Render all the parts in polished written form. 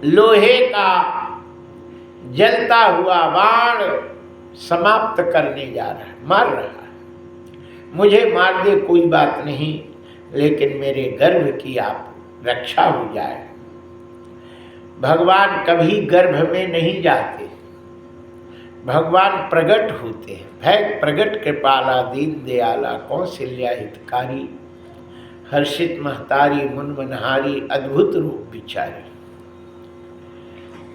लोहे का जलता हुआ बाण समाप्त करने जा रहा है, मार रहा है। मुझे मार दे कोई बात नहीं, लेकिन मेरे गर्भ की आप रक्षा हो जाए। भगवान कभी गर्भ में नहीं जाते, भगवान प्रकट होते हैं। भय प्रकट कृपाला दीन दयाला कौशल्या हितकारी, हर्षित महतारी मुन मनहारी अद्भुत रूप विचारी।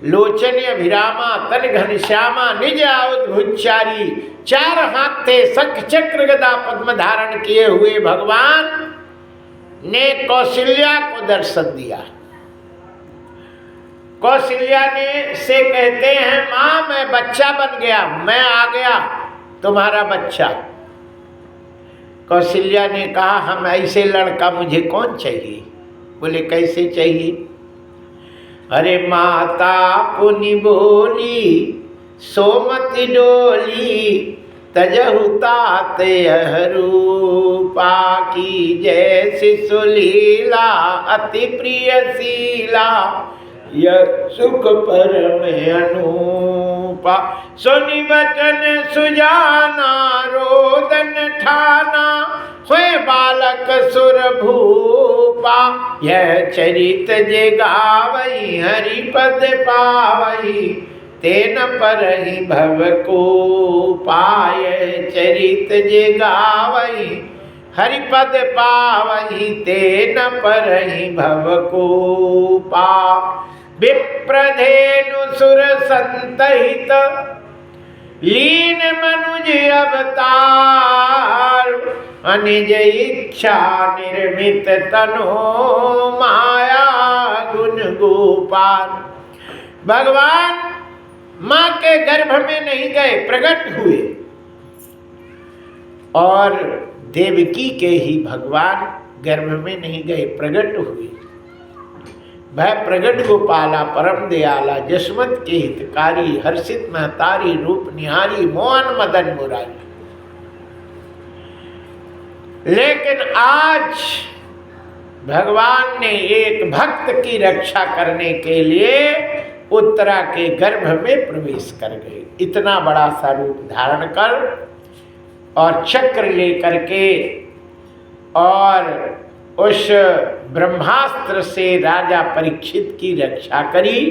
लोचन अभिरामा तन घनश्यामा निज आवत भुचारी, चार हाथ थे शंख चक्र गदा पद्म धारण किए हुए भगवान ने कौशल्या को दर्शन दिया। कौशल्या ने से कहते हैं, माँ मैं बच्चा बन गया, मैं आ गया तुम्हारा बच्चा। कौशल्या ने कहा, हम ऐसे लड़का मुझे कौन चाहिए? बोले कैसे चाहिए? अरे माता पुनि बोली सोमति डोली, तजहु तात रूपा की जैसी सुलीला, अति प्रिय शीला यह सुख परम अनूपा। सुनि वचन सुजाना रोदन ठाना, सोए बालक सुर भूपा। यह चरित जे गावई हरिपद पावई, तेन परहि भव को पाय। चरित जे गावई हरिपद पावई, तेन परहि भव को पा। विप्रधेनु सुर संतहित लीन मनुज अवतार, अनिज इच्छा निर्मित तनो माया गुण गोपाल। भगवान माँ के गर्भ में नहीं गए, प्रकट हुए और देवकी के ही भगवान गर्भ में नहीं गए, प्रकट हुए। वह प्रगट गोपाला परम दयाला, जसवंत के हितकारी, हर्षित महतारी रूप निहारी, मोहन मदन मुरारी। लेकिन आज भगवान ने एक भक्त की रक्षा करने के लिए उत्तरा के गर्भ में प्रवेश कर गए। इतना बड़ा सा रूप धारण कर और चक्र लेकर के और उस ब्रह्मास्त्र से राजा परीक्षित की रक्षा करी।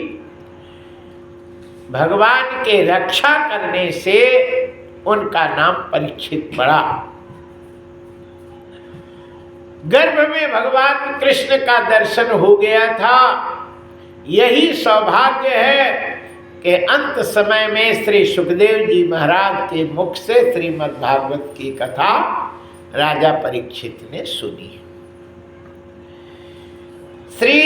भगवान के रक्षा करने से उनका नाम परीक्षित पड़ा। गर्भ में भगवान कृष्ण का दर्शन हो गया था। यही सौभाग्य है कि अंत समय में श्री सुखदेव जी महाराज के मुख से श्रीमद् भागवत की कथा राजा परीक्षित ने सुनी। श्री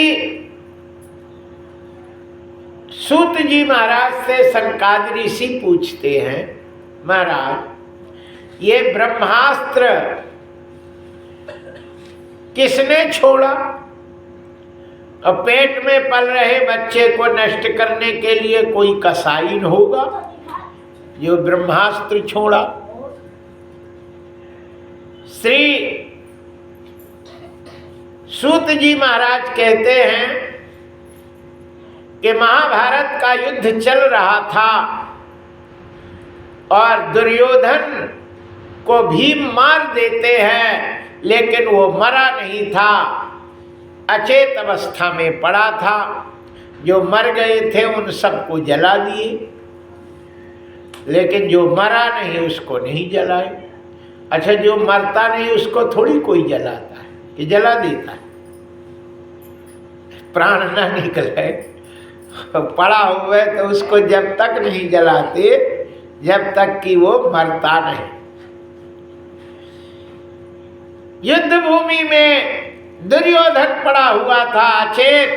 सूत जी महाराज से सनकादि ऋषि पूछते हैं, महाराज ये ब्रह्मास्त्र किसने छोड़ा? और पेट में पल रहे बच्चे को नष्ट करने के लिए कोई कसाई होगा जो ब्रह्मास्त्र छोड़ा। श्री सूत जी महाराज कहते हैं कि महाभारत का युद्ध चल रहा था और दुर्योधन को भीम मार देते हैं, लेकिन वो मरा नहीं था, अचेत अवस्था में पड़ा था। जो मर गए थे उन सबको जला दिए, लेकिन जो मरा नहीं उसको नहीं जलाए। अच्छा, जो मरता नहीं उसको थोड़ी कोई जलाता है कि जला देता है? प्राण न निकले पड़ा हुआ है तो उसको जब तक नहीं जलाते जब तक कि वो मरता नहीं। युद्ध भूमि में दुर्योधन पड़ा हुआ था, अचेत,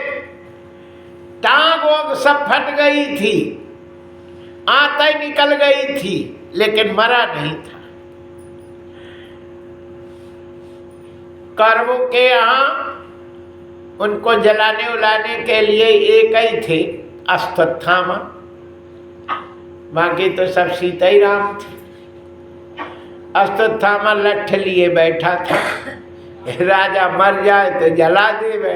टांग वोंग सब फट गई थी, आंतें निकल गई थी, लेकिन मरा नहीं था। कौरवों के यहाँ उनको जलाने उलाने के लिए एक ही थे, अश्वत्थामा, बाकी तो सब सीता ही राम थे। अश्वत्थामा लठ लिए बैठा था, राजा मर जाए तो जला देवे,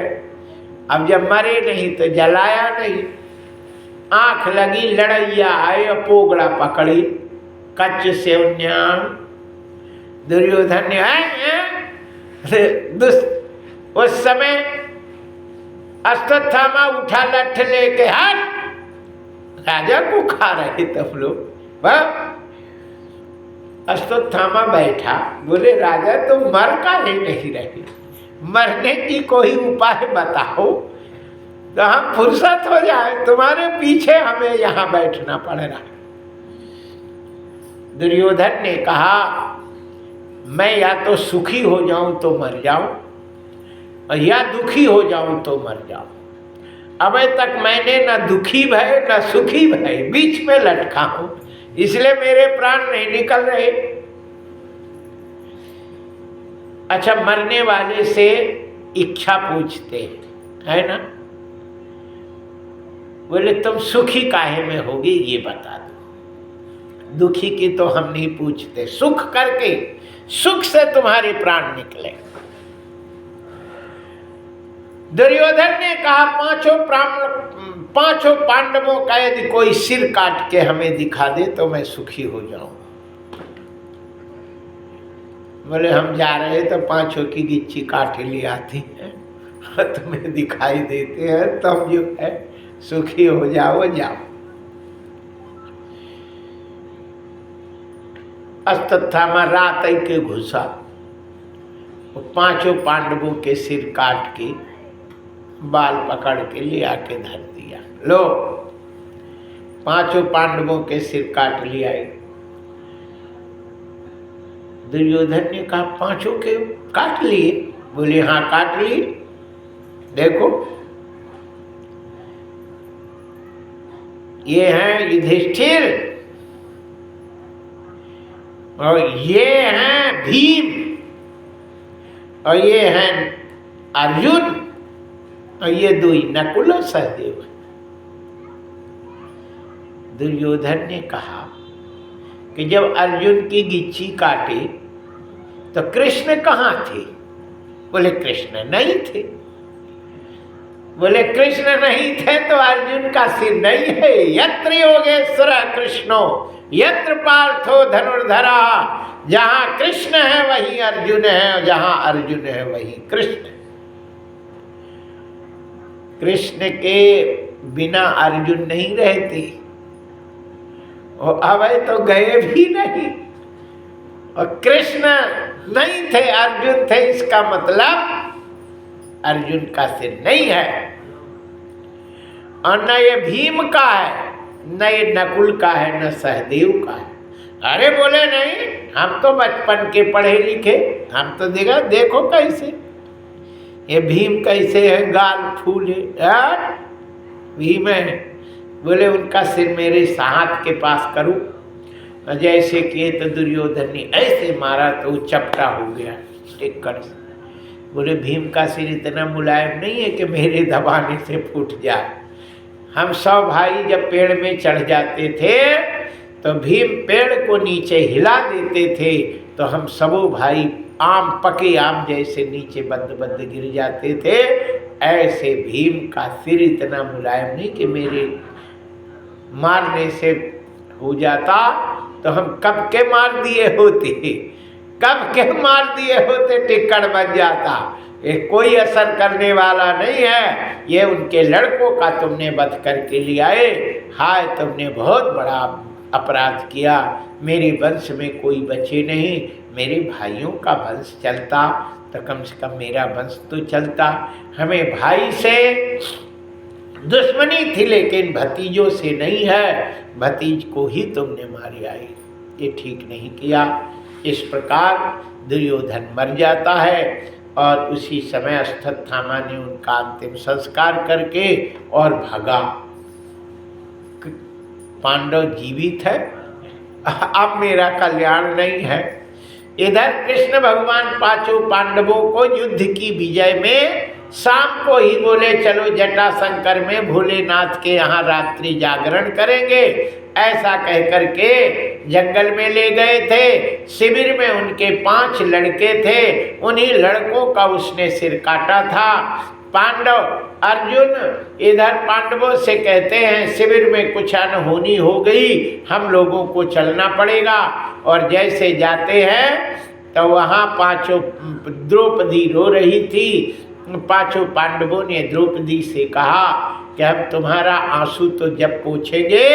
अब जब मरे नहीं तो जलाया नहीं। आंख लगी, लड़ैया आए, पोगड़ा पकड़ी, कच्च से दुर्योधन ने उस समय अश्वत्थामा उठा लठ लेके, हट, राजा को खा रहे तब लोग। अश्वत्थामा बैठा, बोले राजा तुम मर काहे नहीं रहे, मरने की कोई उपाय बताओ तो हम फुर्सत हो जाए, तुम्हारे पीछे हमें यहाँ बैठना पड़ रहा है। दुर्योधन ने कहा मैं या तो सुखी हो जाऊं तो मर जाऊं, और या दुखी हो जाऊं तो मर जाऊं। अबे तक मैंने न दुखी भय न सुखी भय, बीच में लटका हूं, इसलिए मेरे प्राण नहीं निकल रहे। अच्छा, मरने वाले से इच्छा पूछते है ना, बोले तुम सुखी काहे में होगी ये बता दो। दुखी की तो हम नहीं पूछते, सुख करके, सुख से तुम्हारे प्राण निकले। दुर्योधन ने कहा पांचों पांडवों का यदि कोई सिर काट के हमें दिखा दे तो मैं सुखी हो जाऊं। बोले हम जा रहे तो पांचों की गिच्ची काट ली आती है, तुम्हें दिखाई देते हैं, तब जो है सुखी हो जाओ, जाओ। अश्वत्थामा रात के घुसा, पांचों पांडवों के सिर काट के बाल पकड़ के ले आके धर दिया। लो, पांचों पांडवों के सिर काट लिया। दुर्योधन ने कहा पांचों के काट लिए? बोले हाँ काट लिए। देखो ये हैं युधिष्ठिर और ये हैं भीम और ये हैं अर्जुन और ये दो ही नकुल और सहदेव। दुर्योधन ने कहा कि जब अर्जुन की गिच्ची काटी तो कृष्ण कहाँ थे? बोले कृष्ण नहीं थे। बोले कृष्ण नहीं थे तो अर्जुन का सिर नहीं है। यत्र योगेश्वर कृष्णो यत्र पार्थो धनुर्धरा, जहाँ कृष्ण है वहीं अर्जुन है और जहाँ अर्जुन है वहीं कृष्ण। कृष्ण के बिना अर्जुन नहीं रहते और अब तो गए भी नहीं, और कृष्ण नहीं थे अर्जुन थे, इसका मतलब अर्जुन का सिर नहीं है। और न ये भीम का है, न ये नकुल का है, न सहदेव का है। अरे बोले नहीं, हम तो बचपन के पढ़े लिखे, हम तो देखो कैसे ये भीम कैसे है, गाल फूले भीम है। बोले उनका सिर मेरे हाथ के पास करूं। जैसे किए तो दुर्योधन ने ऐसे मारा तो वो चपटा हो गया एक कड़ से। बोले भीम का सिर इतना मुलायम नहीं है कि मेरे दबाने से फूट जाए। हम 100 भाई जब पेड़ में चढ़ जाते थे तो भीम पेड़ को नीचे हिला देते थे तो हम सबों भाई आम, पके आम जैसे नीचे बद्द बद्द गिर जाते थे। ऐसे भीम का सिर इतना मुलायम नहीं कि मेरे मारने से हो जाता तो हम कब के मार दिए होते, कब के मार दिए होते, टिक्कड़ बन जाता। ये कोई असर करने वाला नहीं है। ये उनके लड़कों का तुमने वध करके लियाए। हाय तुमने बहुत बड़ा अपराध किया। मेरे वंश में कोई बचे नहीं। मेरे भाइयों का वंश चलता तो कम से कम मेरा वंश तो चलता। हमें भाई से दुश्मनी थी लेकिन भतीजों से नहीं है। भतीज को ही तुमने मारी आई, ये ठीक नहीं किया। इस प्रकार दुर्योधन मर जाता है और उसी समय अश्वत्थामा ने उनका अंतिम संस्कार करके और भागा। पांडव जीवित है, अब मेरा कल्याण नहीं है। इधर कृष्ण भगवान पांचों पांडवों को युद्ध की विजय में शाम को ही बोले चलो जटाशंकर में भोलेनाथ के यहाँ रात्रि जागरण करेंगे। ऐसा कह करके जंगल में ले गए थे। शिविर में उनके 5 लड़के थे, उन्हीं लड़कों का उसने सिर काटा था। पांडव अर्जुन इधर पांडवों से कहते हैं शिविर में कुछ अनहोनी हो गई, हम लोगों को चलना पड़ेगा। और जैसे जाते हैं तो वहाँ पांचों, द्रौपदी रो रही थी, पांचों पांडवों ने द्रौपदी से कहा कि हम तुम्हारा आंसू तो जब पूछेंगे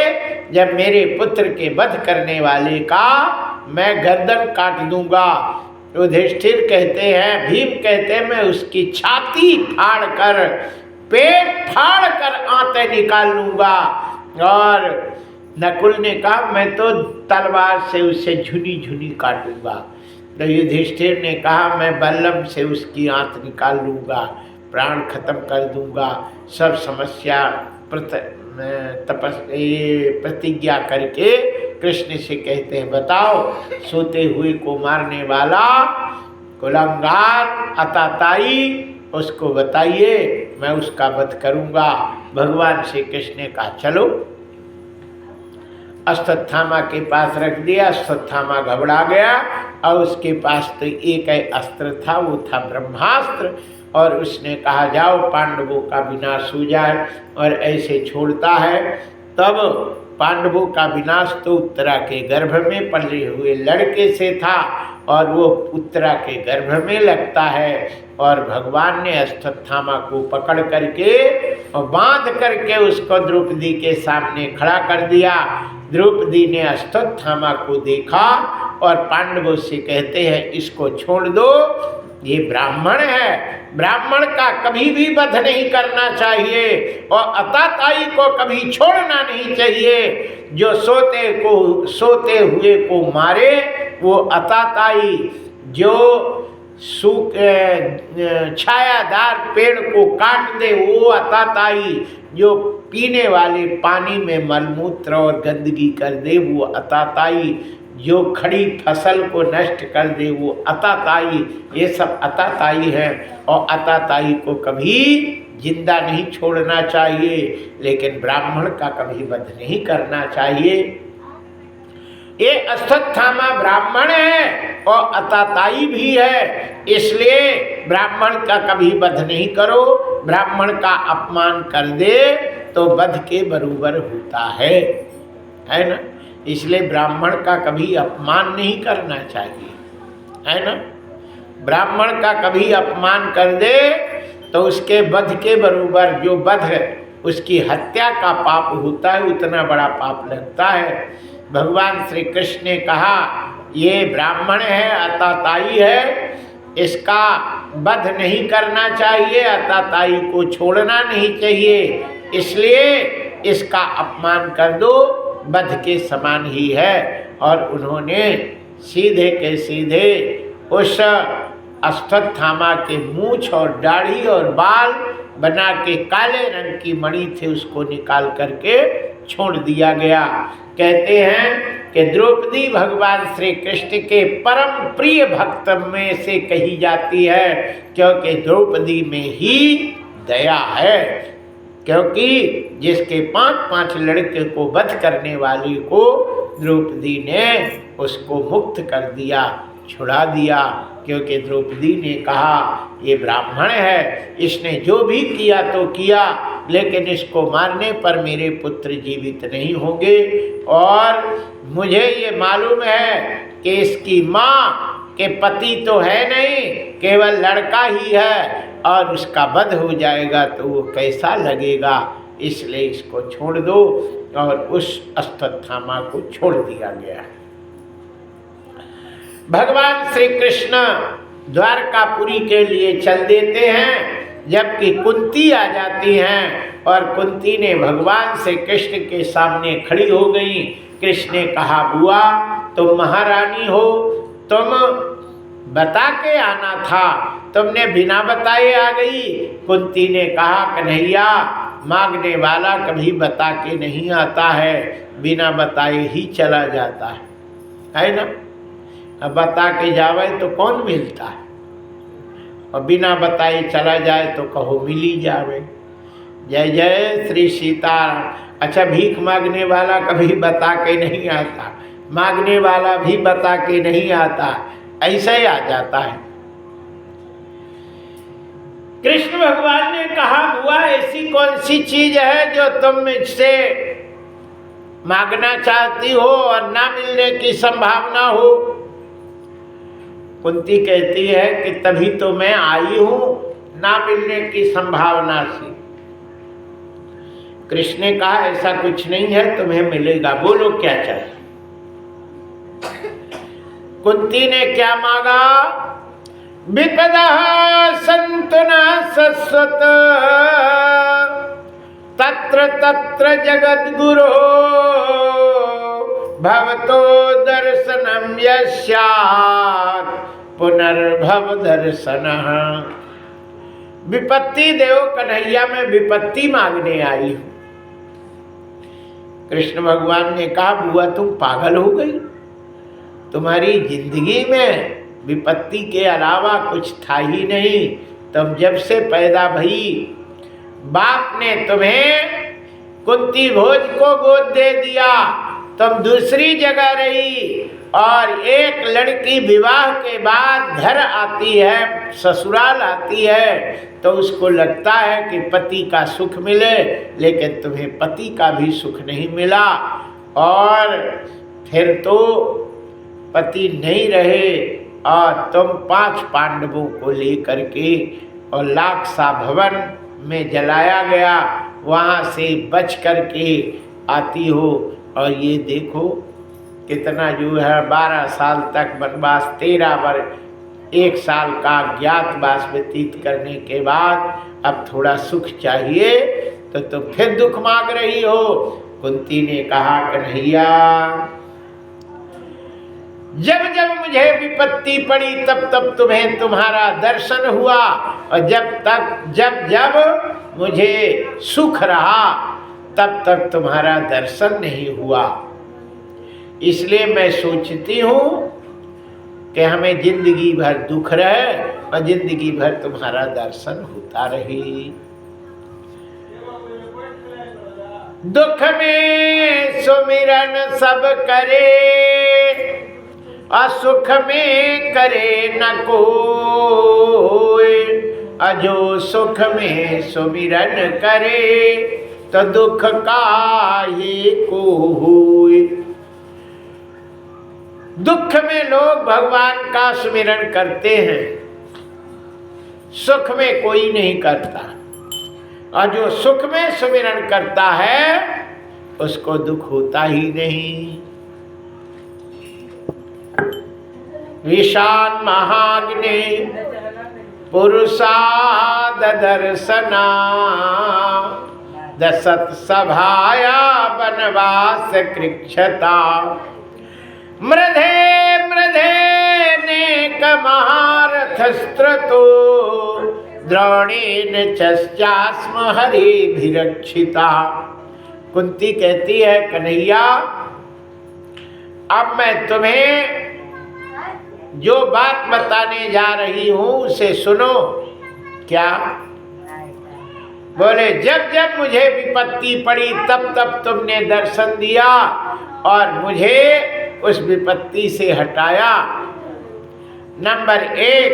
जब मेरे पुत्र के वध करने वाले का मैं गर्दन काट दूंगा। युधिष्ठिर कहते हैं, भीम कहते हैं, मैं उसकी छाती फाड़ कर, पेट फाड़ कर आंतें निकाल लूंगा। और नकुल ने कहा मैं तो तलवार से उसे झुनी झुनी काटूंगा। तो युधिष्ठिर ने कहा मैं बल्लम से उसकी आंत निकाल लूंगा, प्राण खत्म कर दूंगा। सब समस्या प्रतिज्ञा करके कृष्ण से कहते हैं, बताओ सोते हुए को मारने वाला कुलंगार अताताई, उसको बताइए, मैं उसका वध करूंगा। भगवान श्री कृष्ण ने कहा चलो। अश्वत्थामा के पास रख दिया। अश्वत्थामा घबरा गया और उसके पास तो एक ही अस्त्र था, वो था ब्रह्मास्त्र। और उसने कहा जाओ पांडवों का विनाश हो जाए, और ऐसे छोड़ता है। तब पांडवों का विनाश तो उत्तरा के गर्भ में पले हुए लड़के से था, और वो उत्तरा के गर्भ में लगता है। और भगवान ने अश्वत्थामा को पकड़ करके और बांध करके उसको द्रौपदी के सामने खड़ा कर दिया। द्रौपदी ने अश्वत्थामा को देखा और पांडवों से कहते हैं इसको छोड़ दो, ये ब्राह्मण है, ब्राह्मण का कभी भी वध नहीं करना चाहिए और अताताई को कभी छोड़ना नहीं चाहिए। जो सोते हुए को मारे वो अताताई, जो छायादार पेड़ को काट दे वो अताताई, जो पीने वाले पानी में मलमूत्र और गंदगी कर दे वो अताताई, जो खड़ी फसल को नष्ट कर दे वो अताताई। ये सब अताताई है और अताताई को कभी जिंदा नहीं छोड़ना चाहिए, लेकिन ब्राह्मण का कभी वध नहीं करना चाहिए। ये अश्वत्थामा ब्राह्मण है और अताताई भी है, इसलिए ब्राह्मण का कभी वध नहीं करो। ब्राह्मण का अपमान कर दे तो वध के बराबर होता है ना। इसलिए ब्राह्मण का कभी अपमान नहीं करना चाहिए, है ना। ब्राह्मण का कभी अपमान कर दे तो उसके वध के बराबर, जो वध है उसकी हत्या का पाप होता है, उतना बड़ा पाप लगता है। भगवान श्री कृष्ण ने कहा ये ब्राह्मण है, अताताई है, इसका वध नहीं करना चाहिए, अताताई को छोड़ना नहीं चाहिए, इसलिए इसका अपमान कर दो, वध के समान ही है। और उन्होंने सीधे के सीधे उस अश्वत्थामा के मूछ और दाढ़ी और बाल बना के काले रंग की मणि थे उसको निकाल करके छोड़ दिया गया। कहते हैं कि द्रौपदी भगवान श्री कृष्ण के परम प्रिय भक्त में से कही जाती है, क्योंकि द्रौपदी में ही दया है। क्योंकि जिसके 5-5 लड़के को वध करने वाली को द्रौपदी ने उसको मुक्त कर दिया, छुड़ा दिया, क्योंकि द्रौपदी ने कहा ये ब्राह्मण है, इसने जो भी किया तो किया, लेकिन इसको मारने पर मेरे पुत्र जीवित नहीं होंगे। और मुझे ये मालूम है कि इसकी माँ के पति तो है नहीं, केवल लड़का ही है, और उसका वध हो जाएगा तो वो कैसा लगेगा, इसलिए इसको छोड़ दो। और उस अश्वत्थामा को छोड़ दिया गया। भगवान श्री कृष्ण द्वारकापुरी के लिए चल देते हैं, जबकि कुंती आ जाती हैं और कुंती ने भगवान श्री कृष्ण के सामने खड़ी हो गई। कृष्ण ने कहा बुआ तुम महारानी हो, तुम बता के आना था, तुमने बिना बताए आ गई। कुंती ने कहा कन्हैया मांगने वाला कभी बता के नहीं आता है, बिना बताए ही चला जाता है ना। अब बता के जावे तो कौन मिलता है, और बिना बताए चला जाए तो कहो मिली जावे। जय जय श्री सीताराम। अच्छा भीख मांगने वाला कभी बता के नहीं आता, मांगने वाला भी बता के नहीं आता, ऐसा ही आ जाता है। कृष्ण भगवान ने कहा, बुआ ऐसी कौन सी चीज है जो तुम मुझसे मांगना चाहती हो और ना मिलने की संभावना हो? कुंती कहती है कि तभी तो मैं आई हूं, ना मिलने की संभावना से। कृष्ण ने कहा, ऐसा कुछ नहीं है, तुम्हें मिलेगा, बोलो क्या चाहिए। कुंती ने क्या मांगा? विपदा सन्तु न शश्वत तत्र तत्र जगद्गुरो भवतो दर्शनम यस्यात् पुनर्भव दर्शनः। विपत्ति देव कन्हैया, मैं विपत्ति मांगने आई हूं। कृष्ण भगवान ने कहा, बुआ तुम पागल हो गई, तुम्हारी जिंदगी में विपत्ति के अलावा कुछ था ही नहीं। तुम जब से पैदा भई, बाप ने तुम्हें कुंती भोज को गोद दे दिया, तुम दूसरी जगह रही, और एक लड़की विवाह के बाद घर आती है, ससुराल आती है, तो उसको लगता है कि पति का सुख मिले, लेकिन तुम्हें पति का भी सुख नहीं मिला, और फिर तो पति नहीं रहे, और तुम 5 पांडवों को लेकर के और लाक्षा भवन में जलाया गया, वहाँ से बच कर के आती हो। और ये देखो कितना जो है 12 साल तक वनवास, 13 वर्ष 1 साल का ज्ञातवास व्यतीत करने के बाद अब थोड़ा सुख चाहिए तो तुम फिर दुख मांग रही हो। कुंती ने कहा, कन्हैया जब जब मुझे विपत्ति पड़ी तब तब तुम्हें तुम्हारा दर्शन हुआ, और जब जब मुझे सुख रहा तब तक तुम्हारा दर्शन नहीं हुआ। इसलिए मैं सोचती हूँ कि हमें जिंदगी भर दुख रहे और जिंदगी भर तुम्हारा दर्शन होता रहे। दुख में सुमिरन सब करे, असुख में करे न कोई, अजो सुख में सुमिरन करे तो दुख काहे को होए। दुख में लोग भगवान का सुमिरन करते हैं, सुख में कोई नहीं करता, और जो सुख में सुमिरन करता है उसको दुख होता ही नहीं। विशान महाग्नि पुरुषाद दर्शना, दशत सभाया वनवास कृक्षता, मृधे मृधे नेक महारथस्त्रतो, द्रोणेन चस्यास्म हरिभिरक्षिता। कुंती कहती है, कन्हैया अब मैं तुम्हें जो बात बताने जा रही हूं उसे सुनो। क्या? बोले, जब जब मुझे विपत्ति पड़ी तब तब तुमने दर्शन दिया और मुझे उस विपत्ति से हटाया। नंबर 1,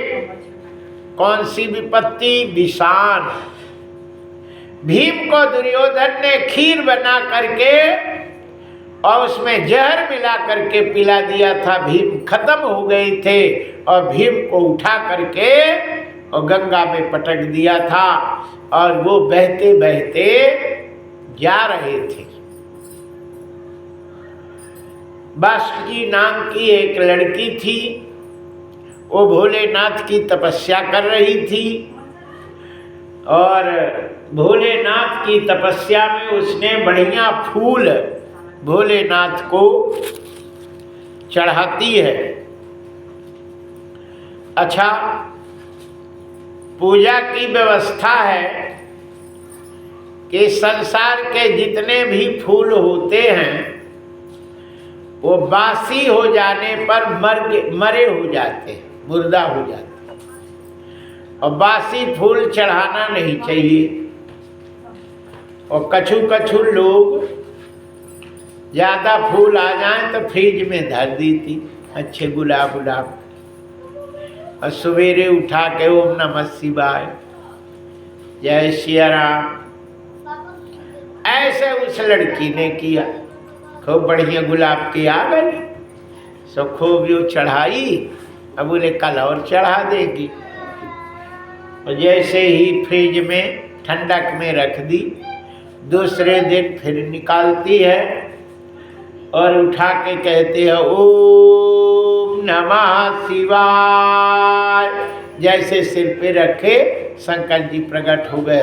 कौन सी विपत्ति? विषान। भीम को दुर्योधन ने खीर बना करके और उसमें जहर मिला करके पिला दिया था। भीम खत्म हो गए थे और भीम को उठा करके और गंगा में पटक दिया था, और वो बहते बहते जा रहे थे। बासुकी नाम की एक लड़की थी, वो भोलेनाथ की तपस्या कर रही थी, और भोलेनाथ की तपस्या में उसने बढ़िया फूल भोलेनाथ को चढ़ाती है। अच्छा, पूजा की व्यवस्था है कि संसार के जितने भी फूल होते हैं वो बासी हो जाने पर मरे हो जाते हैं, मुर्दा हो जाते हैं, और बासी फूल चढ़ाना नहीं चाहिए। और कछु लोग ज़्यादा फूल आ जाएं तो फ्रिज में धर दी थी, अच्छे गुलाब, और सवेरे उठा के ओम नमः शिवाय जय सिया राम। ऐसे उस लड़की ने किया, खूब बढ़िया गुलाब की आ गई, सो खूब यो चढ़ाई। अब बोले कल और चढ़ा देगी। और जैसे ही फ्रिज में ठंडक में रख दी, दूसरे दिन फिर निकालती है और उठा के कहते हैं ओम नमः शिवाय। जैसे सिर पे रखे शंकर जी प्रकट हो गए।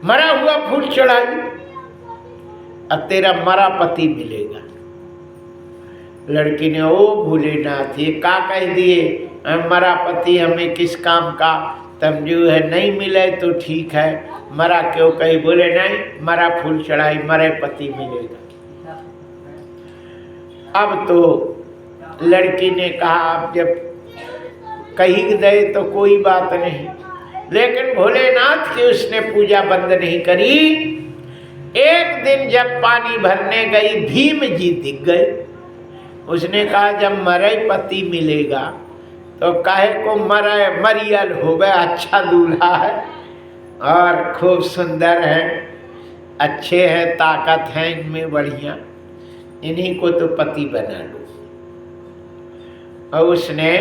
मरा हुआ फूल चढ़ाई, अब तेरा मरा पति मिलेगा। लड़की ने ओ भोलेनाथ ये का कह दिए, मरा पति हमें किस काम का, तब जो है नहीं मिले तो ठीक है, मरा क्यों कही। बोले नहीं, मरा फूल चढ़ाई, मरे पति मिलेगा। अब तो लड़की ने कहा आप जब कही गए तो कोई बात नहीं, लेकिन भोलेनाथ की उसने पूजा बंद नहीं करी। एक दिन जब पानी भरने गई, भीम जी दिख गए। उसने कहा जब मरे पति मिलेगा तो काहे को मरियल हो गया, अच्छा दूल्हा है और खूब सुंदर है, अच्छे हैं, ताकत है इनमें बढ़िया, इन्हीं को तो पति बना लो। और उसने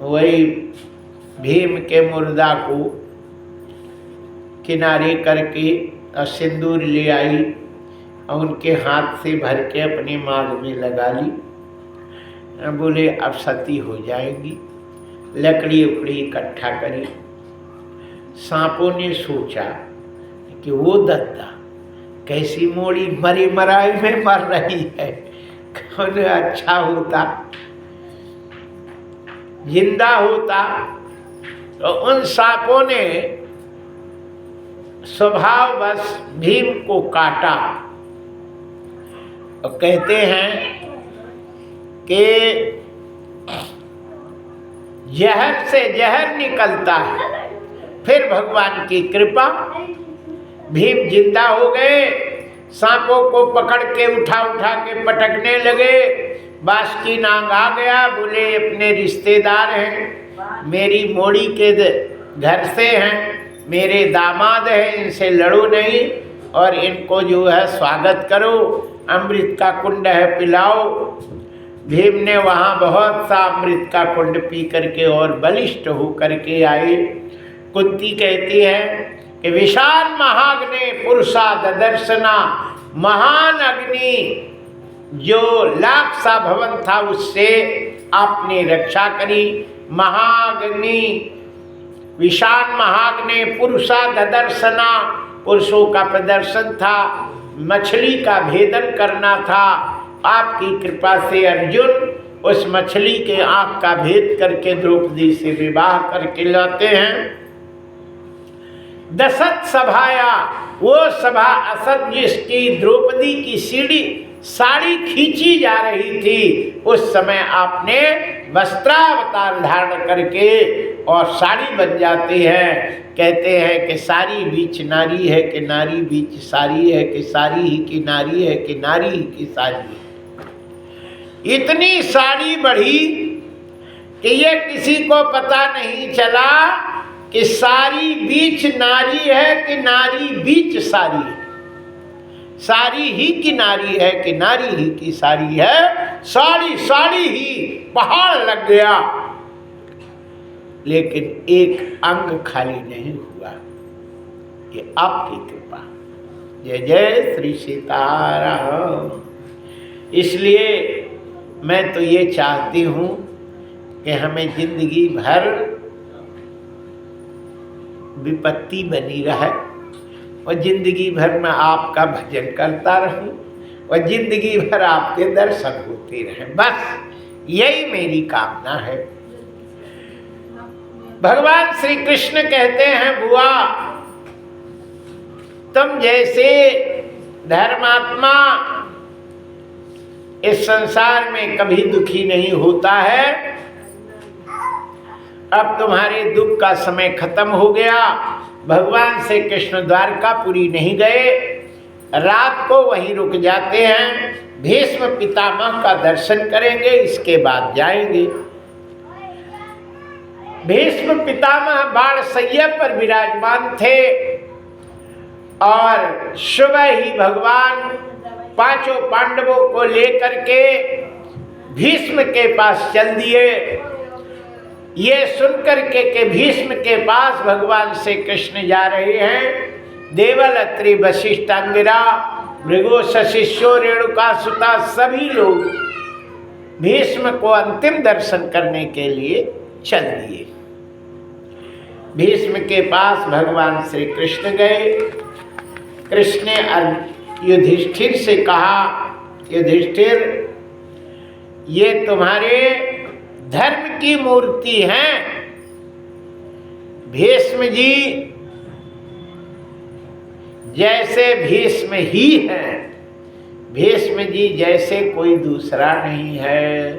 वही भीम के मुर्दा को किनारे करके और सिंदूर ले आई और उनके हाथ से भर के अपने मांग में लगा ली। बोले अब सती हो जाएंगी। लकड़ी उकड़ी इकट्ठा करी। सांपों ने सोचा कि वो दत्ता कैसी मोड़ी मरी मराई में मर रही है, कौन अच्छा होता जिंदा होता। तो उन सांपों ने स्वभाववश भीम को काटा और कहते हैं कि जहर से जहर निकलता है। फिर भगवान की कृपा, भीम जिंदा हो गए। सांपों को पकड़ के उठा उठा के पटकने लगे। बासुकी नाग आ गया, बोले अपने रिश्तेदार हैं, मेरी मोड़ी के घर से हैं, मेरे दामाद हैं, इनसे लड़ो नहीं और इनको जो है स्वागत करो, अमृत का कुंड है पिलाओ। भीम ने वहाँ बहुत सा अमृत का कुंड पी करके और बलिष्ठ हो करके आए। कुंती कहती है कि विशाल महाग्नि पुरुषा ददर्शना, महान अग्नि जो लाख सा भवन था उससे आपने रक्षा करी। महाग्नि, विशाल महाग्नि पुरुषा ददर्शना, पुरुषों का प्रदर्शन था, मछली का भेदन करना था। आपकी कृपा से अर्जुन उस मछली के आँख का भेद करके द्रौपदी से विवाह करके लाते हैं। दशत सभाया, वो सभा असत जिसकी द्रौपदी की साड़ी खींची जा रही थी, उस समय आपने वस्त्रावतार धारण करके और साड़ी बन जाते हैं। कहते हैं कि सारी बीच नारी है कि नारी बीच सारी है, कि सारी ही की नारी है कि नारी ही की सारी है। इतनी साड़ी बढ़ी कि ये किसी को पता नहीं चला कि सारी बीच नारी है कि नारी बीच सारी है, सारी ही की नारी है कि नारी ही की सारी है। साड़ी साड़ी ही पहाड़ लग गया, लेकिन एक अंग खाली नहीं हुआ। ये आपकी कृपा। जय जय श्री सीताराम। इसलिए मैं तो ये चाहती हूँ कि हमें जिंदगी भर विपत्ति बनी रहे और जिंदगी भर मैं आपका भजन करता रहूं और जिंदगी भर आपके दर्शन होते रहें, बस यही मेरी कामना है। भगवान श्री कृष्ण कहते हैं बुआ, तुम जैसे धर्मात्मा इस संसार में कभी दुखी नहीं होता है। अब तुम्हारे दुख का समय खत्म हो गया। भगवान श्री कृष्ण द्वारकापुरी नहीं गए, रात को वहीं रुक जाते हैं, भीष्म पितामह का दर्शन करेंगे, इसके बाद जाएंगे। भीष्म पितामह बाणशय्या पर विराजमान थे और सुबह ही भगवान पांचों पांडवों को लेकर के भीष्म के पास चल दिए। ये सुनकर के भीष्म के पास भगवान श्री कृष्ण जा रहे हैं। देवल, अत्रि, वशिष्ठ, अंगिरा, भृगु, शिष्यो, रेणुका सुता सभी लोग भीष्म को अंतिम दर्शन करने के लिए चल दिए। भीष्म के पास भगवान श्री कृष्ण गए। कृष्ण ने युधिष्ठिर से कहा, युधिष्ठिर, ये तुम्हारे धर्म की मूर्ति हैं। भीष्म जी जैसे भीष्म ही हैं, भीष्म जी जैसे कोई दूसरा नहीं है।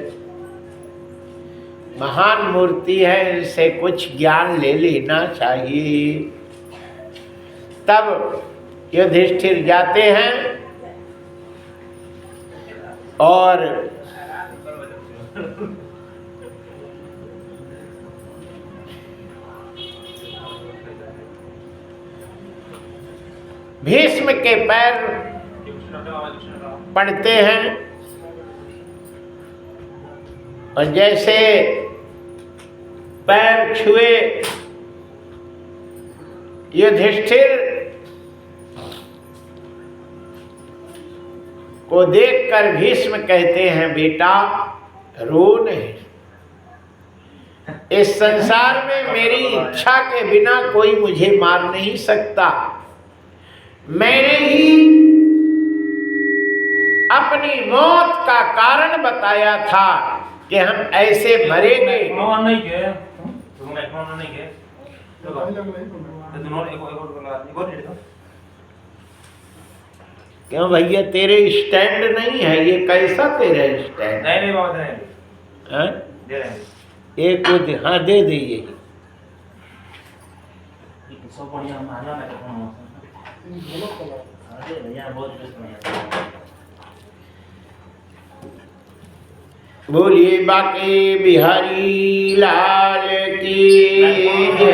महान मूर्ति है, इनसे कुछ ज्ञान ले लेना चाहिए। तब युधिष्ठिर जाते हैं और भीष्म के पैर पड़ते हैं और जैसे पैर छुए युधिष्ठिर को देखकर भीष्म कहते हैं, बेटा रो नहीं। इस संसार में मेरी इच्छा के बिना कोई मुझे मार नहीं सकता। मैंने ही अपनी मौत का कारण बताया था कि हम ऐसे मरेंगे। क्यों भैया, तेरे स्टैंड नहीं है? ये कैसा तेरा स्टैंड? नहीं बाबा, दे रहे हैं। एक को हाँ दे दीजिए। बोलिए बाके बिहारी लाल की जय।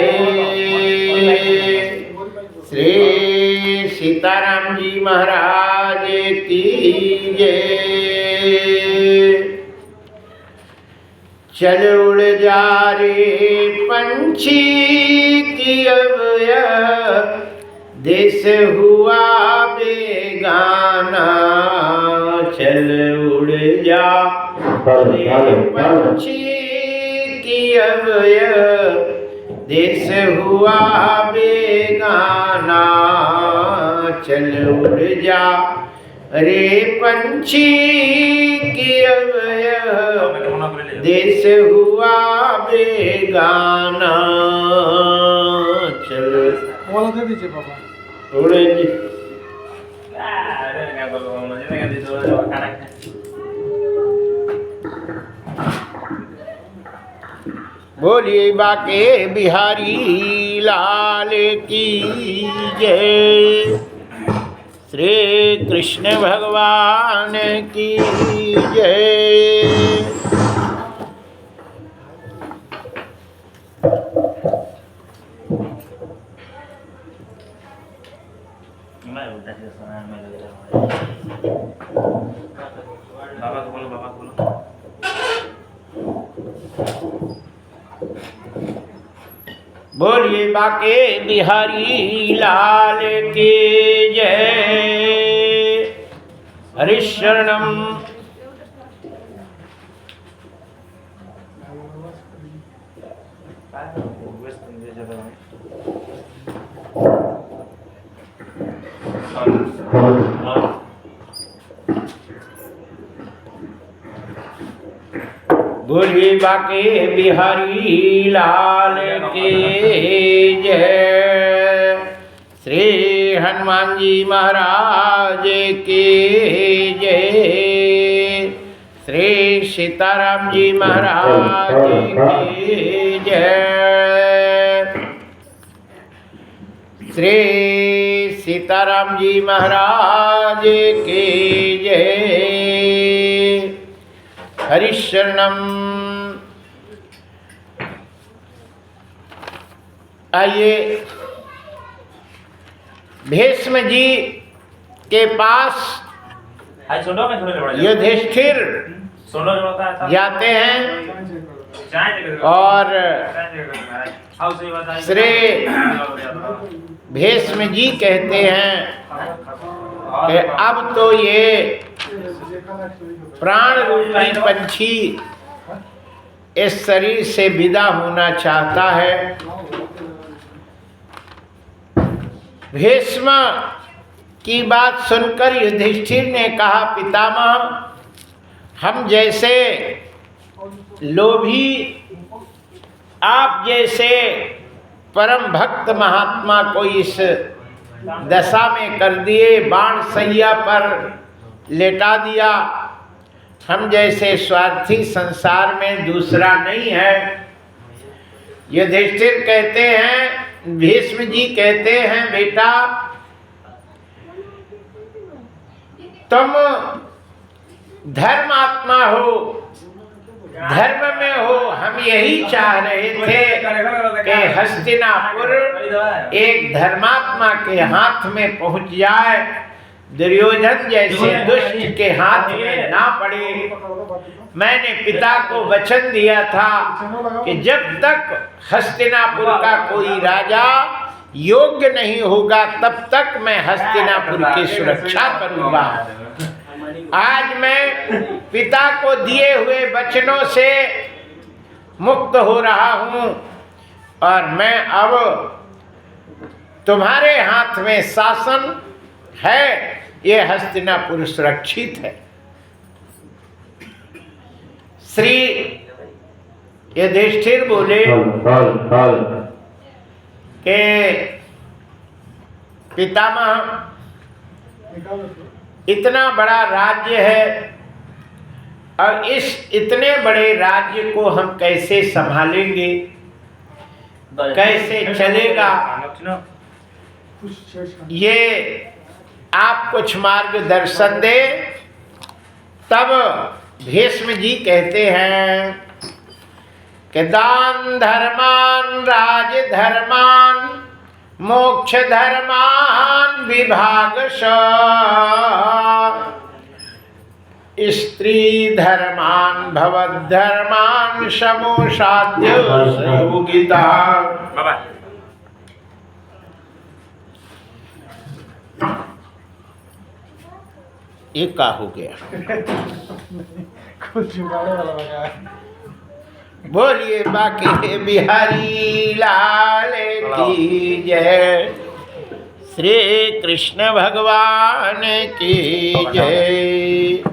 श्री सीताराम जी महाराज की जय। चल उड़ जा रे पंछी की अब यह देश हुआ बेगाना। चल उड़ जा रे पंछी की अब यह देश हुआ बेगाना। चल उड़ जा रे पंछी की अब यह देश हुआ बेगाना। चल दे दीजिए बाबा। उड़ बोलिए बाके बिहारी लाल की जय। श्री कृष्ण भगवान की जय। बाबा को बोलो, बाबा को बोलो। बोलिए बाके बिहारी लाल की जय। हरिशरणम। बोलिए बाके बिहारी लाल के जय। श्री हनुमान जी महाराज के जय। श्री सीताराम जी महाराज के जय। श्री सीताराम जी महाराज के जय। हरिशरणम। आइए, भीष्म जी के पास आज सुनो मैं थोड़े बड़ा युधिष्ठिर सुनो जो होता है जाते हैं चाय और हाउस से बताइए श्री भीष्म जी कहते हैं कि अब तो ये प्राण रूपी पंछी इस शरीर से विदा होना चाहता है। भीष्म की बात सुनकर युधिष्ठिर ने कहा, पितामह, हम जैसे लोभी आप जैसे परम भक्त महात्मा को इस दशा में कर दिए, बाण सैया पर लेटा दिया। हम जैसे स्वार्थी संसार में दूसरा नहीं है। युधिष्ठिर कहते हैं, भीष्म जी कहते हैं, बेटा तुम धर्मात्मा हो, धर्म में हो। हम यही चाह रहे थे कि हस्तिनापुर एक धर्मात्मा के हाथ में पहुंच जाए, दुर्योधन जैसे दुष्ट के हाथ में ना पड़े। मैंने पिता को वचन दिया था कि जब तक हस्तिनापुर का कोई राजा योग्य नहीं होगा तब तक मैं हस्तिनापुर की सुरक्षा करूंगा। आज मैं पिता को दिए हुए वचनों से मुक्त हो रहा हूं और मैं अब तुम्हारे हाथ में शासन है, ये हस्तिनापुर सुरक्षित है। श्री युधिष्ठिर बोले कि पितामह, इतना बड़ा राज्य है और इस इतने बड़े राज्य को हम कैसे संभालेंगे, कैसे चलेगा, ये आप कुछ मार्गदर्शन दे। तब भीष्म जी कहते हैं कि दान धर्मान राज धर्मान मोक्ष धर्मान विभागश स्त्री धर्मान भवद धर्मान समोषाद्य संयोगिता। ये का हो गया? कुछ जुगाड़े वाला लगा है। बोलिए बाकी बिहारी लाल की जय, श्री कृष्ण भगवान की जय।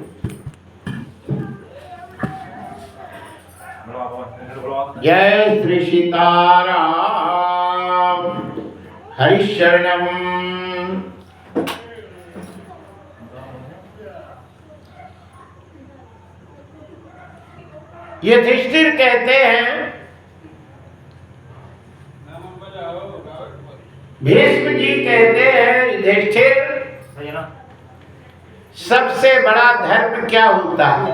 जय श्री सीताराम। हरिशरणम। युधिष्ठिर कहते हैं, भीष्म जी कहते हैं, युधिष्ठिर सबसे बड़ा धर्म क्या होता है?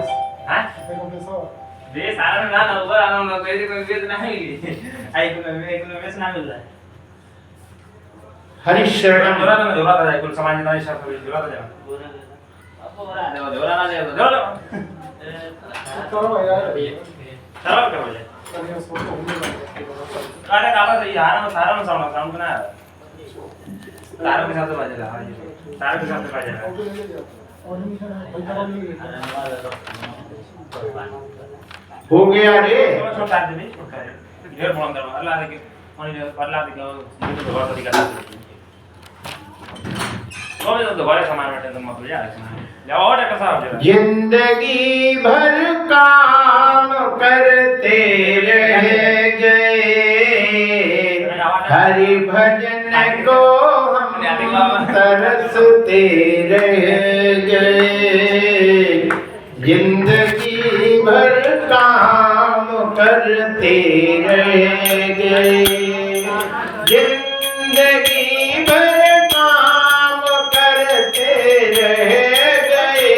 हरिशरणम। करो यार। सरल करो ले। अरे काला सही सारा में साउंड बना है। तारों के साथ बजेगा। तारों के साथ बजेगा। हो गया रे। छोटा दे भी छोटा है। ढेर फोन करो। अल्लाह के अल्लाह के मुझे बहुत अधिकार है। कौन है तो दोबारा सामान बैठे तो मत ले यार। जाओ और एक साहब जरा। जिंदगी भर काम करते रह गए, हरि भजन को हम तरसते रह गए। जिंदगी भर काम करते रह गए, जिंदगी भर काम करते रह गए।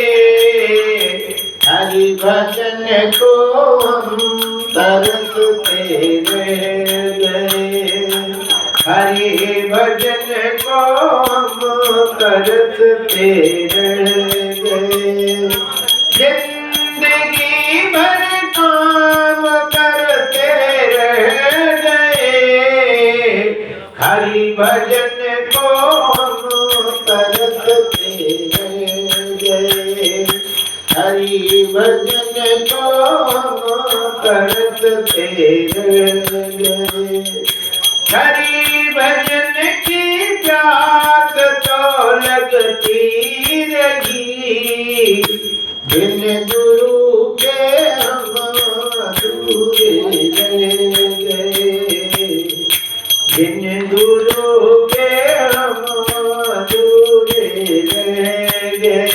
हरि भजन को हम तरसते रह गए। तरसते रह गए। जिंदगी भर काम करते रह गए, हरि भजन को हम तरसते रह गए। हरि भजन को हम तरसते रह गए। हरि भजन की प्यास तो लगती रही, बिन गुरु के हम अधूरे रह गए। बिन गुरु के हम अधूरे रह गए।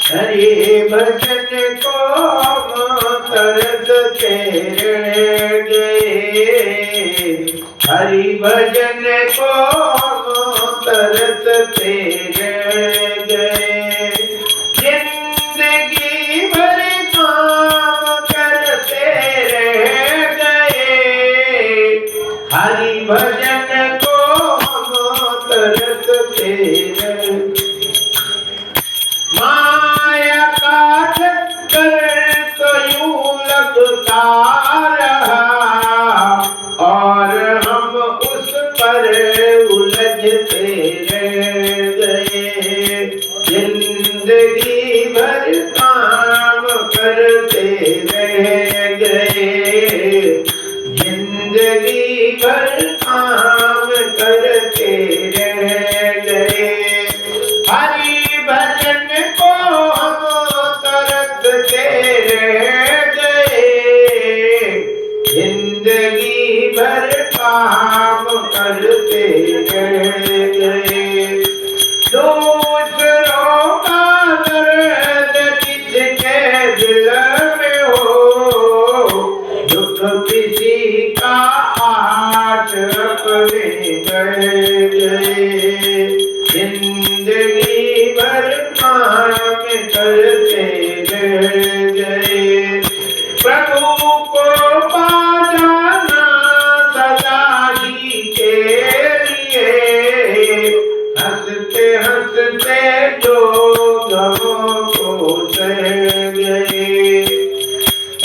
हरि भजन को हम तरसते रह गए। हरि भजन को हम तरसते रह गए। जिंदगी भर काम करते रह गए, हरि भजन को हम तरसते रह गए। माया का चक्कर तो यूं लगता रहा, और हम उस पर उलझते रह गए। जिंदगी भर काम करते रह गए। जिंदगी भर काम करते रह गए। हरि भजन को हम तरसते रह गए। जिंदगी भर काम करते रह गए। दूसरों का दर्द किसके दिल में हो, दुख किसी का आठ अपने बढ़ गए। जिंदगी भर काम करते रह गए। प्रभु को पा जाना सदा ही के लिए, हंसते हंसते जो गमों को सह गए।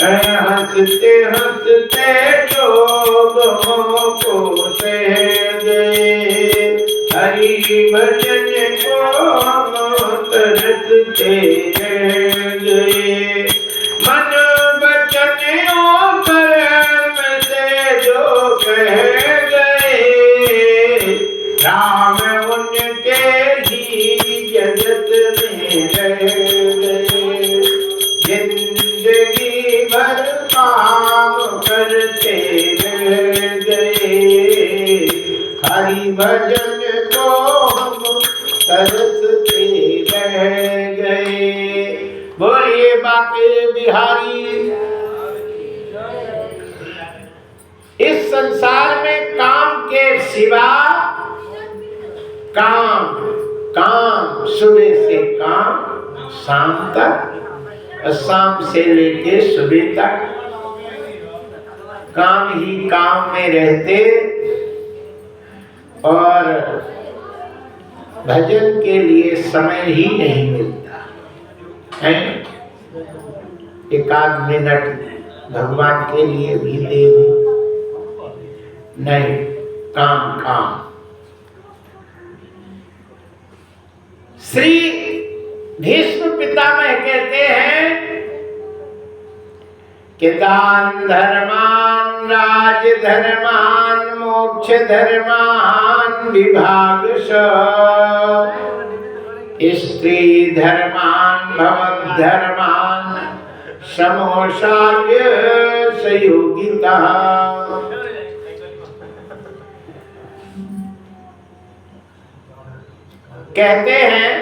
हंसते हंसते जो गमों को सह गए। हरि भजन को हम तरसते रह गए। मन वचन और कर्म से जो कह गए, राम उनके ही जगत में रह गए। जिंदगी भर काम करते रह गए। हरि भजन को हम तरसते रह गए। बोलिए बाके बिहारी। इस संसार में काम के सिवा काम काम, सुबह से काम शाम तक, और शाम से लेके सुबह तक काम ही काम में रहते, और भजन के लिए समय ही नहीं मिलता है। एक आध मिनट भगवान के लिए भी दे दो, नहीं, काम काम। श्री भीष्म पितामह कहते हैं कि दान धर्मान, राज धर्मान, मोक्ष धर्मान विभागश, स्त्री धर्मान, भवद धर्मान, समोषार्य संयोगिता। कहते हैं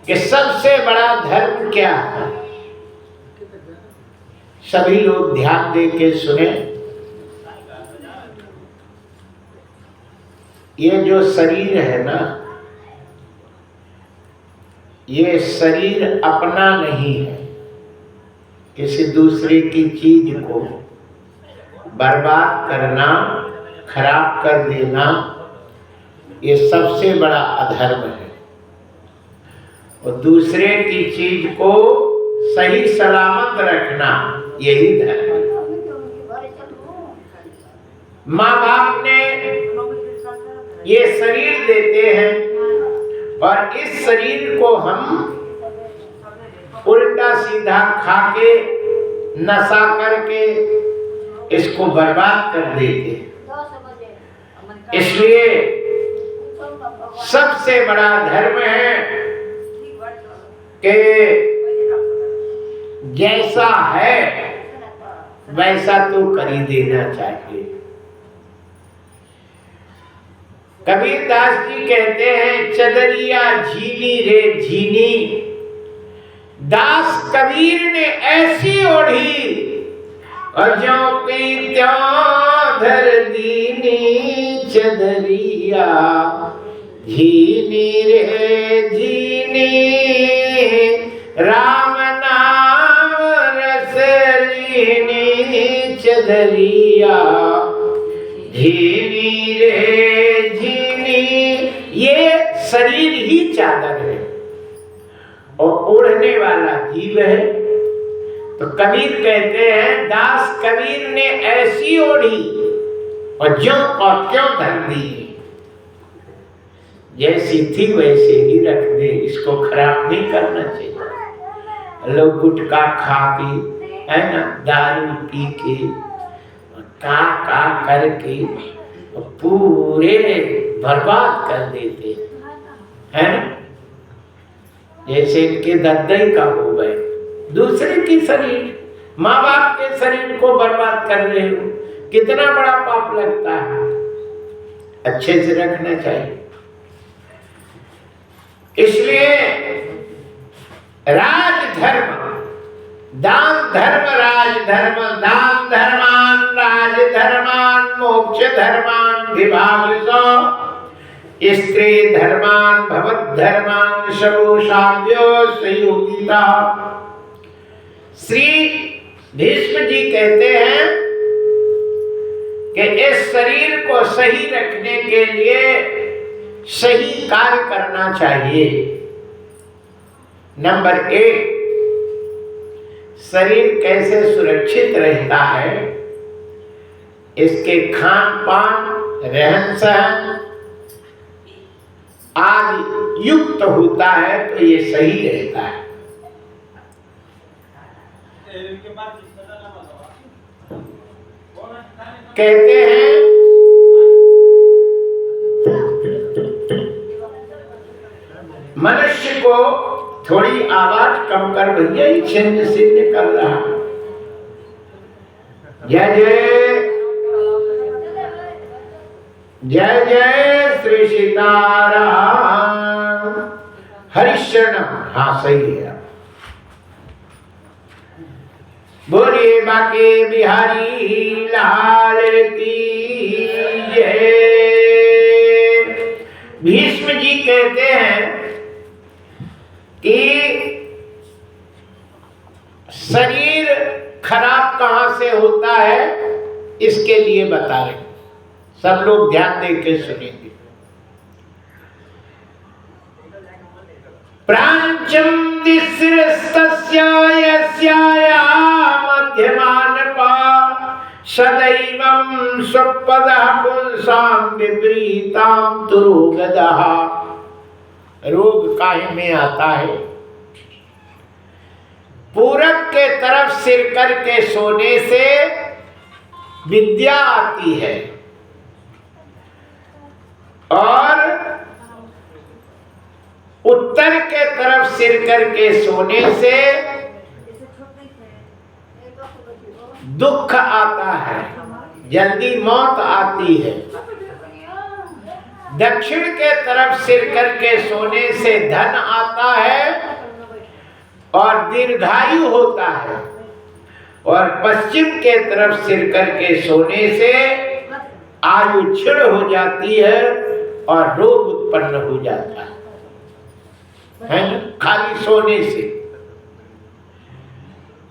कि सबसे बड़ा धर्म क्या है? सभी लोग ध्यान दे के सुने। ये जो शरीर है ना, ये शरीर अपना नहीं है। किसी दूसरे की चीज को बर्बाद करना, खराब कर देना, ये सबसे बड़ा अधर्म है। और दूसरे की चीज को सही सलामत रखना यही धर्म है। माँ बाप ने ये शरीर देते हैं और इस शरीर को हम उल्टा सीधा खा के नशा करके इसको बर्बाद कर देते हैं। इसलिए सबसे बड़ा धर्म है कि जैसा है वैसा तो कर ही देना चाहिए। कबीरदास जी कहते हैं, चदरिया झीनी रे झीनी, दास कबीर ने ऐसी ओढ़ी, और ज्यों की त्यों धर दीनी, चदरिया झीनी रे झीनी, राम नाम रस लीनी, चदरिया झीनी रे झीनी। ये शरीर ही चादर है और ओढ़ने वाला जीव है। तो कबीर कहते हैं, दास कबीर ने ऐसी ओढ़ी और ज्यों का त्यों धर दी, जैसी थी वैसे ही रख दे, इसको खराब नहीं करना चाहिए। लोग गुटखा खा के, है ना, दारू पी के, का करके पूरे बर्बाद कर देते हैं ना। जैसे इनके दद्दई का हो गए, दूसरे की शरीर, माँ बाप के शरीर को बर्बाद कर रहे हो, कितना बड़ा पाप लगता है। अच्छे से रखना चाहिए। इसलिए राजधर्म, दान धर्म राजधर्म, दान धर्मान राजधर्मान, मोक्ष धर्मान विभागसो, स्त्री धर्मान भवत धर्मान सबो साध्यो संयोगिता। श्री भीष्म जी कहते हैं कि इस शरीर को सही रखने के लिए सही कार्य करना चाहिए। नंबर 1, शरीर कैसे सुरक्षित रहता है, इसके खान पान, रहन सहन आदि युक्त होता है तो ये सही रहता है। कहते हैं मनुष्य को थोड़ी आवाज कम कर भैया, ही छिन्न छिन्न कर रहा है। जय जय जय जय श्री सीताराम। हरिशरण, हाँ सही है। बोलिए बाके बिहारी लाल की जय। भीष्म जी कहते हैं कि शरीर खराब कहां से होता है, इसके लिए बता रहे। सब लोग ध्यान दे के सुनेंगे। प्रांचम दिस्रस्तस्य यस्याया मध्यमानपा, सदैवं स्वपदः पुंसां विपरीतां तुरोगदः। रोग काहे में आता है? पूरब के तरफ सिर करके सोने से विद्या आती है और उत्तर के तरफ सिर करके सोने से दुख आता है, जल्दी मौत आती है। दक्षिण के तरफ सिर करके सोने से धन आता है और दीर्घायु होता है, और पश्चिम के तरफ सिर करके सोने से आयु क्षीण हो जाती है और रोग उत्पन्न हो जाता है ना, खाली सोने से।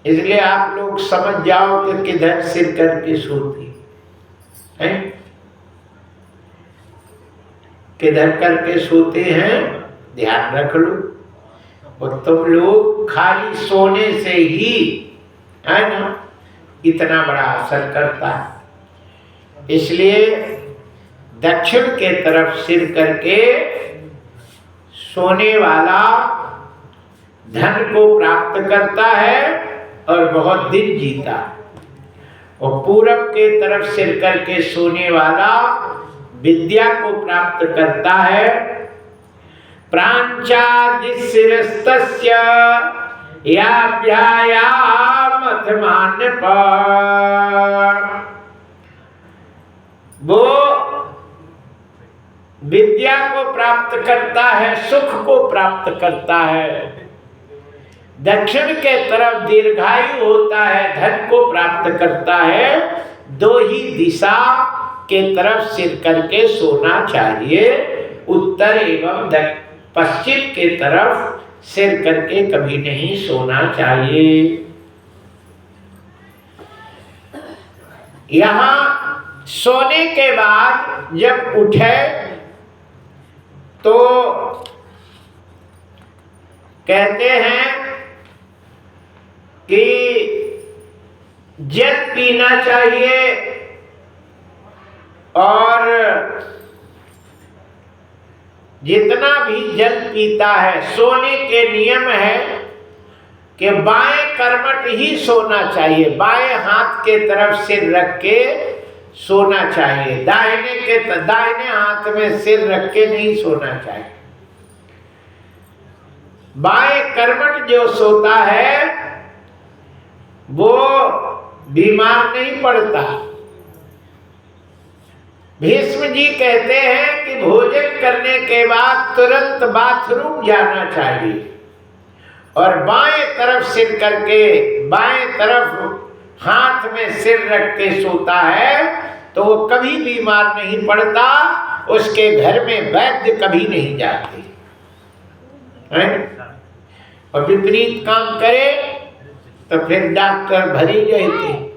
इसलिए आप लोग समझ जाओ कि किधर सिर करके सोती है। किधर करके सोते हैं ध्यान रख लो। और तुम लोग खाली सोने से ही है ना इतना बड़ा असर करता है। इसलिए दक्षिण के तरफ सिर करके सोने वाला धन को प्राप्त करता है और बहुत दिन जीता। और पूरब के तरफ सिर करके सोने वाला विद्या को प्राप्त करता है। प्रांचादिशिरस्तस्य याभ्यायामथमान्य पर, वो विद्या को प्राप्त करता है, सुख को प्राप्त करता है। दक्षिण के तरफ दीर्घायु होता है, धन को प्राप्त करता है। दो ही दिशा के तरफ सिर करके सोना चाहिए, उत्तर एवं पश्चिम के तरफ सिर करके कभी नहीं सोना चाहिए। यहाँ सोने के बाद जब उठे तो कहते हैं कि जल पीना चाहिए और जितना भी जल पीता है, सोने के नियम है कि बाएं कर्मठ ही सोना चाहिए, बाएं हाथ के तरफ सिर रख के सोना चाहिए, दाहिने हाथ में सिर रख के नहीं सोना चाहिए। बाएं कर्मठ जो सोता है वो बीमार नहीं पड़ता। भीष्म जी कहते हैं कि भोजन करने के बाद तुरंत बाथरूम जाना चाहिए और बाएं तरफ सिर करके, बाएं तरफ हाथ में सिर रख के सोता है तो वो कभी बीमार नहीं पड़ता, उसके घर में वैद्य कभी नहीं जाते हैं। और विपरीत काम करे तो फिर डॉक्टर भरी रहते।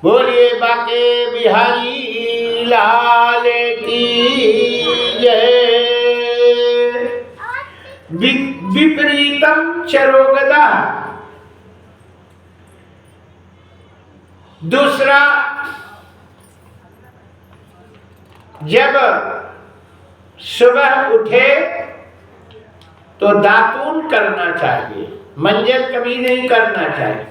बोलिए बाके बिहारी लाल की जय। विपरीतम चरोगदा। दूसरा, जब सुबह उठे तो दातून करना चाहिए, मंजन कभी नहीं करना चाहिए।